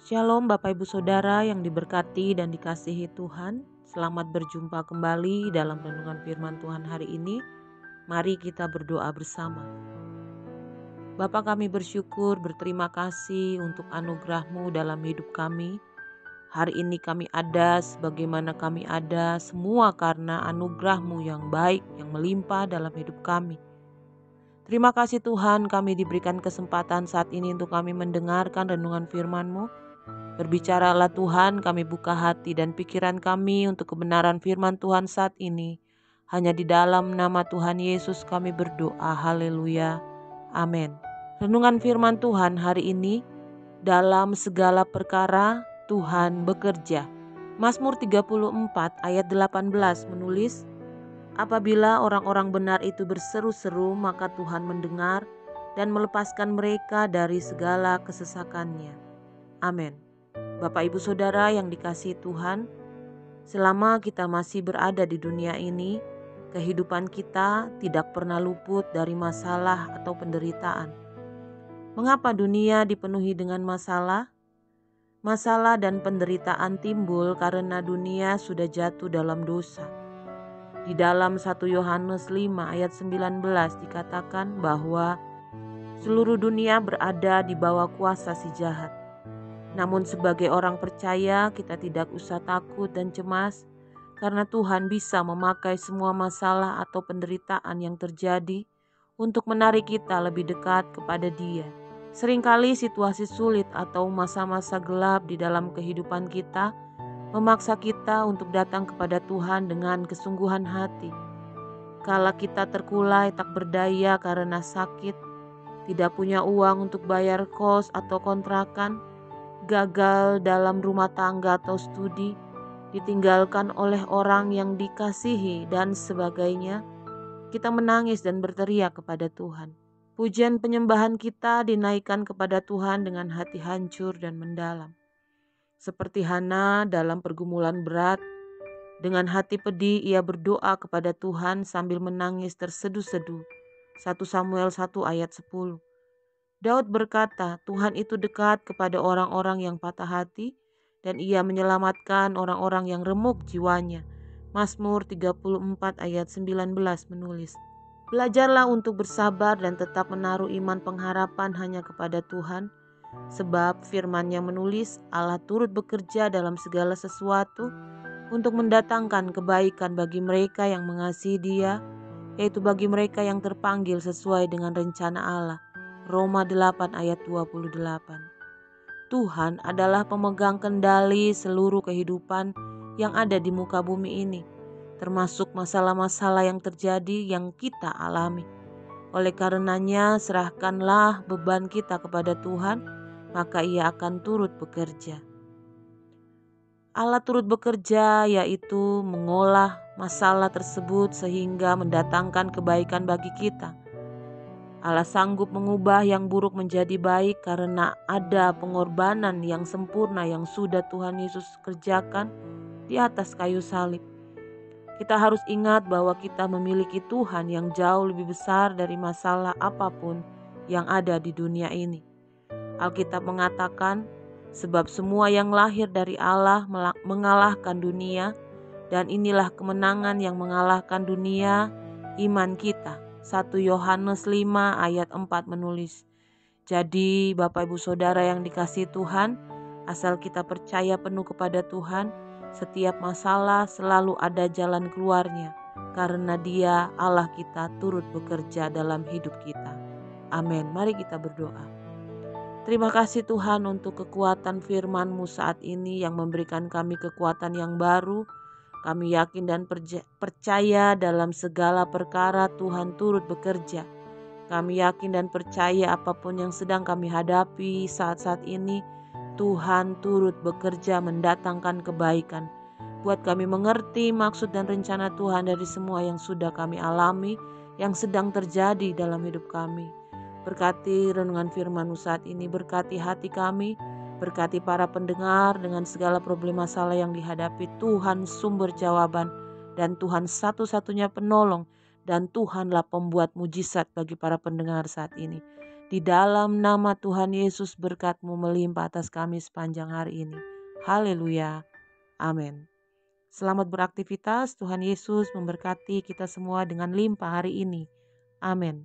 Shalom Bapak Ibu Saudara yang diberkati dan dikasihi Tuhan. Selamat berjumpa kembali dalam renungan firman Tuhan hari ini. Mari kita berdoa bersama. Bapa, kami bersyukur, berterima kasih untuk anugerah-Mu dalam hidup kami. Hari ini kami ada sebagaimana kami ada, semua karena anugerah-Mu yang baik, yang melimpah dalam hidup kami. Terima kasih Tuhan, kami diberikan kesempatan saat ini untuk kami mendengarkan renungan firman-Mu. Berbicaralah Tuhan, kami buka hati dan pikiran kami untuk kebenaran firman Tuhan saat ini. Hanya di dalam nama Tuhan Yesus kami berdoa. Haleluya. Amin. Renungan firman Tuhan hari ini, dalam segala perkara Tuhan bekerja. Mazmur 34 ayat 18 menulis, apabila orang-orang benar itu berseru-seru, maka Tuhan mendengar dan melepaskan mereka dari segala kesesakannya. Amin. Bapak Ibu Saudara yang dikasihi Tuhan, selama kita masih berada di dunia ini, kehidupan kita tidak pernah luput dari masalah atau penderitaan. Mengapa dunia dipenuhi dengan masalah? Masalah dan penderitaan timbul karena dunia sudah jatuh dalam dosa. Di dalam 1 Yohanes 5 ayat 19 dikatakan bahwa seluruh dunia berada di bawah kuasa si jahat. Namun sebagai orang percaya kita tidak usah takut dan cemas karena Tuhan bisa memakai semua masalah atau penderitaan yang terjadi untuk menarik kita lebih dekat kepada Dia. Seringkali situasi sulit atau masa-masa gelap di dalam kehidupan kita memaksa kita untuk datang kepada Tuhan dengan kesungguhan hati. Kala kita terkulai tak berdaya karena sakit, tidak punya uang untuk bayar kos atau kontrakan, gagal dalam rumah tangga atau studi, ditinggalkan oleh orang yang dikasihi dan sebagainya, kita menangis dan berteriak kepada Tuhan. Pujian penyembahan kita dinaikkan kepada Tuhan dengan hati hancur dan mendalam. Seperti Hana dalam pergumulan berat, dengan hati pedih ia berdoa kepada Tuhan sambil menangis terseduh-seduh. 1 Samuel 1 ayat 10. Daud berkata, Tuhan itu dekat kepada orang-orang yang patah hati dan ia menyelamatkan orang-orang yang remuk jiwanya. Mazmur 34 ayat 19 menulis, belajarlah untuk bersabar dan tetap menaruh iman pengharapan hanya kepada Tuhan. Sebab firman-Nya menulis, Allah turut bekerja dalam segala sesuatu untuk mendatangkan kebaikan bagi mereka yang mengasihi Dia, yaitu bagi mereka yang terpanggil sesuai dengan rencana Allah. Roma 8 ayat 28. Tuhan adalah pemegang kendali seluruh kehidupan yang ada di muka bumi ini, termasuk masalah-masalah yang terjadi yang kita alami. Oleh karenanya, serahkanlah beban kita kepada Tuhan, maka Ia akan turut bekerja. Allah turut bekerja, yaitu mengolah masalah tersebut sehingga mendatangkan kebaikan bagi kita. Allah sanggup mengubah yang buruk menjadi baik karena ada pengorbanan yang sempurna yang sudah Tuhan Yesus kerjakan di atas kayu salib. Kita harus ingat bahwa kita memiliki Tuhan yang jauh lebih besar dari masalah apapun yang ada di dunia ini. Alkitab mengatakan, sebab semua yang lahir dari Allah mengalahkan dunia, dan inilah kemenangan yang mengalahkan dunia, iman kita. 1 Yohanes 5 ayat 4 menulis. Jadi Bapak Ibu Saudara yang dikasihi Tuhan, asal kita percaya penuh kepada Tuhan, setiap masalah selalu ada jalan keluarnya, karena Dia Allah kita turut bekerja dalam hidup kita. Amin. Mari kita berdoa. Terima kasih Tuhan untuk kekuatan firman-Mu saat ini yang memberikan kami kekuatan yang baru. Kami yakin dan percaya dalam segala perkara Tuhan turut bekerja. Kami yakin dan percaya apapun yang sedang kami hadapi saat-saat ini, Tuhan turut bekerja mendatangkan kebaikan. Buat kami mengerti maksud dan rencana Tuhan dari semua yang sudah kami alami, yang sedang terjadi dalam hidup kami. Berkati renungan firman-Mu saat ini, berkati hati kami, berkati para pendengar dengan segala problem masalah yang dihadapi. Tuhan sumber jawaban dan Tuhan satu-satunya penolong dan Tuhanlah pembuat mujizat bagi para pendengar saat ini. Di dalam nama Tuhan Yesus berkat-Mu melimpah atas kami sepanjang hari ini. Haleluya. Amin. Selamat beraktivitas, Tuhan Yesus memberkati kita semua dengan limpah hari ini. Amin.